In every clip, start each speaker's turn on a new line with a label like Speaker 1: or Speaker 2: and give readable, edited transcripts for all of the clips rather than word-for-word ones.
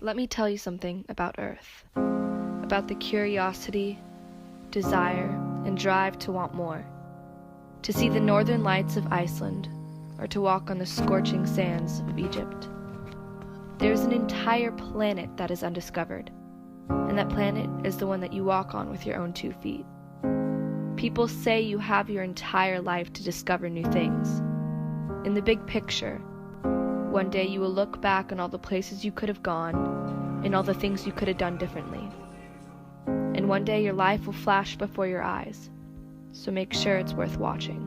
Speaker 1: Let me tell you something about Earth, about the curiosity, desire, and drive to want more, to see the northern lights of Iceland, or to walk on the scorching sands of Egypt. There's an entire planet that is undiscovered, and that planet is the one that you walk on with your own 2 feet. People say you have your entire life to discover new things. In the big picture, one day you will look back on all the places you could have gone and all the things you could have done differently. And one day your life will flash before your eyes, so make sure it's worth watching.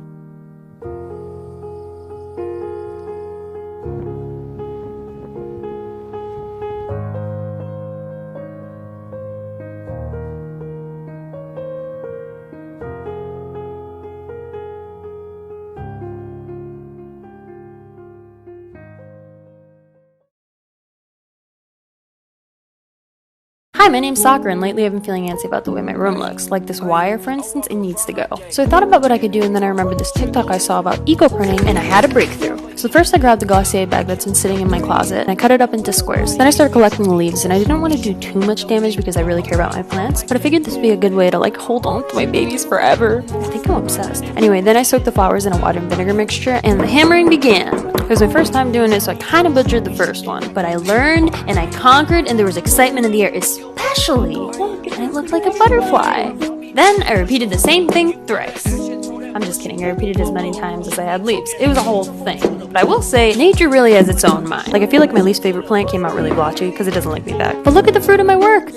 Speaker 2: Hi, my name's Soccer, and lately I've been feeling antsy about the way my room looks. Like this wire, for instance, it needs to go. So I thought about what I could do, and then I remembered this TikTok I saw about eco-printing, and I had a breakthrough. So first I grabbed the Glossier bag that's been sitting in my closet, and I cut it up into squares. Then I started collecting the leaves, and I didn't want to do too much damage because I really care about my plants, but I figured this would be a good way to hold on to my babies forever. I think I'm obsessed. Anyway, then I soaked the flowers in a water and vinegar mixture, and the hammering began. It was my first time doing it, so I kind of butchered the first one, but I learned, and I conquered, and there was excitement in the air, especially, look, and it looked like a butterfly. Then I repeated the same thing thrice. I'm just kidding, I repeated as many times as I had leaves. It was a whole thing. But I will say, nature really has its own mind. I feel like my least favorite plant came out really blotchy because it doesn't like me back. But look at the fruit of my work.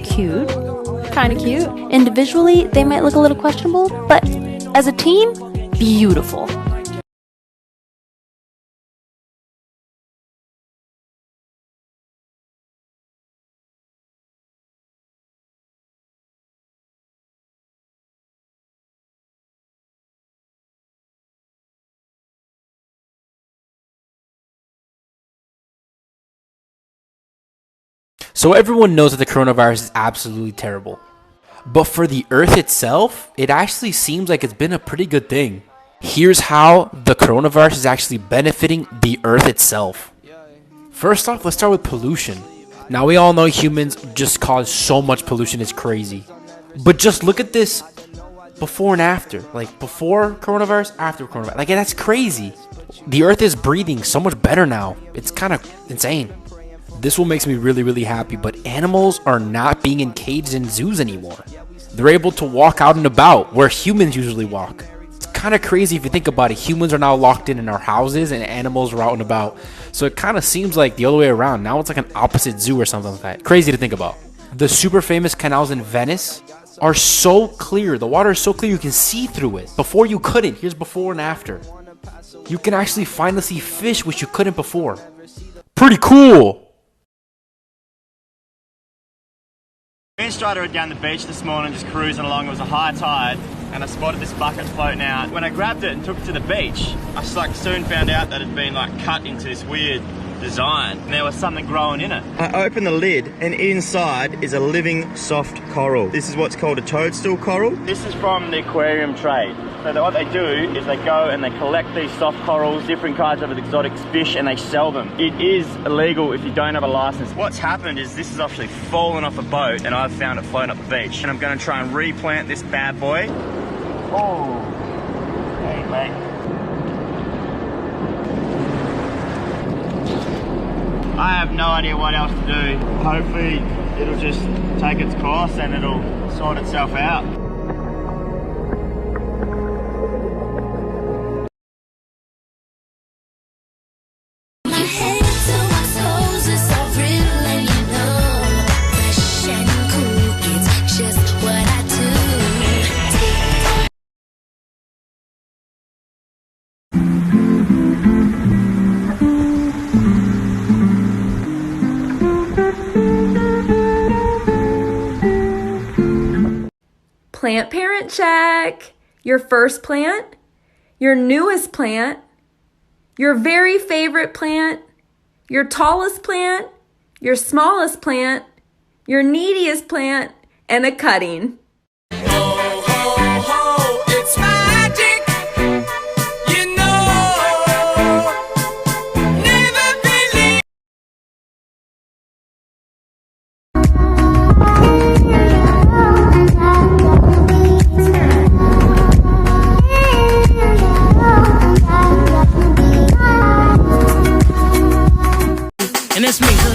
Speaker 2: Cute. Kinda cute. Individually, they might look a little questionable, but as a team, beautiful.
Speaker 3: So everyone knows that the coronavirus is absolutely terrible. But for the Earth itself, it actually seems like it's been a pretty good thing. Here's how the coronavirus is actually benefiting the Earth itself. First off, let's start with pollution. Now we all know humans just cause so much pollution, it's crazy. But just look at this before and after. Before coronavirus, after coronavirus. That's crazy. The Earth is breathing so much better now. It's kind of insane. This will make me really, really happy, but animals are not being encaged in zoos anymore. They're able to walk out and about where humans usually walk. It's kind of crazy if you think about it. Humans are now locked in our houses and animals are out and about. So it kind of seems like the other way around. Now it's like an opposite zoo or something like that. Crazy to think about. The super famous canals in Venice are so clear. The water is so clear you can see through it. Before you couldn't. Here's before and after. You can actually finally see fish which you couldn't before. Pretty cool.
Speaker 4: Me and Strider were down the beach this morning just cruising along. It was a high tide and I spotted this bucket floating out. When I grabbed it and took it to the beach, I soon found out that it had been cut into this weird design and there was something growing in it. I opened the lid and inside is a living soft coral. This is what's called a toadstool coral. This is from the aquarium trade. So what they do is they go and they collect these soft corals, different kinds of exotic fish, and they sell them. It is illegal if you don't have a license. What's happened is this has actually fallen off a boat and I've found it floating up the beach. And I'm going to try and replant this bad boy. Oh, hey mate. I have no idea what else to do. Hopefully it'll just take its course and it'll sort itself out.
Speaker 5: Plant parent check. Your first plant, your newest plant, your very favorite plant, your tallest plant, your smallest plant, your neediest plant, and a cutting.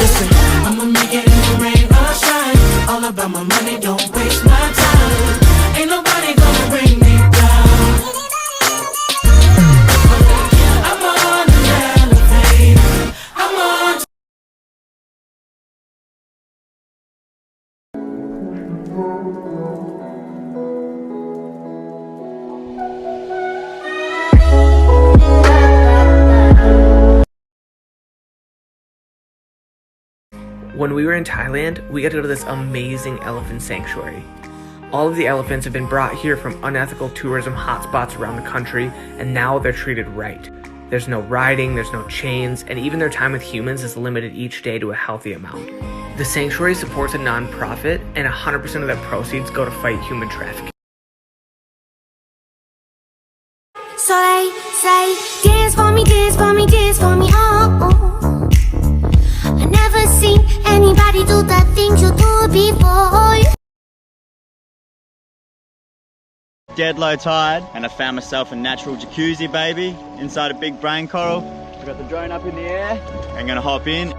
Speaker 6: Listen, I'ma make it in the rain or shine. All about my money, don't waste my time. Ain't nobody gonna bring me down. I'm on the elevator. I'm on.
Speaker 7: When we were in Thailand, we got to go to this amazing elephant sanctuary. All of the elephants have been brought here from unethical tourism hotspots around the country, and now they're treated right. There's no riding, there's no chains, and even their time with humans is limited each day to a healthy amount. The sanctuary supports a non-profit, and 100% of their proceeds go to fight human trafficking.
Speaker 8: So they say, dance for me, dance for me, dance for me, oh. I never seen anybody do the things you do before.
Speaker 4: Dead low tide, and I found myself a natural jacuzzi, baby, inside a big brain coral. I got the drone up in the air. I'm gonna hop in.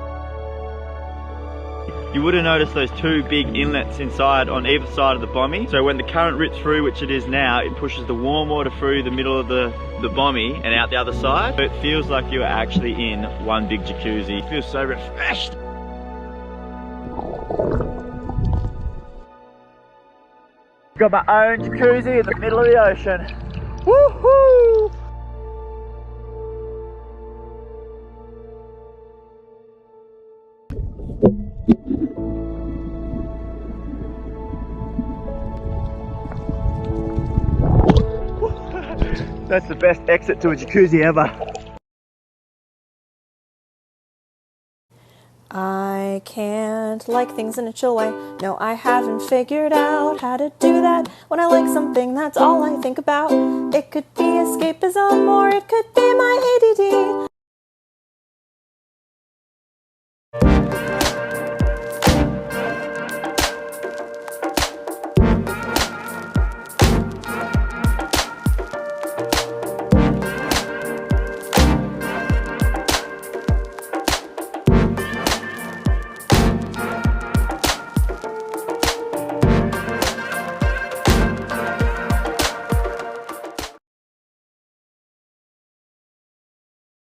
Speaker 4: You would have noticed those two big inlets inside on either side of the bommy. So when the current rips through, which it is now, it pushes the warm water through the middle of the bommy and out the other side. It feels like you're actually in one big jacuzzi. It feels so refreshed. Got my own jacuzzi in the middle of the ocean. Woohoo! That's the best exit to a jacuzzi ever.
Speaker 9: I can't like things in a chill way. No, I haven't figured out how to do that. When I like something, that's all I think about. It could be escapism or it could be my ADD.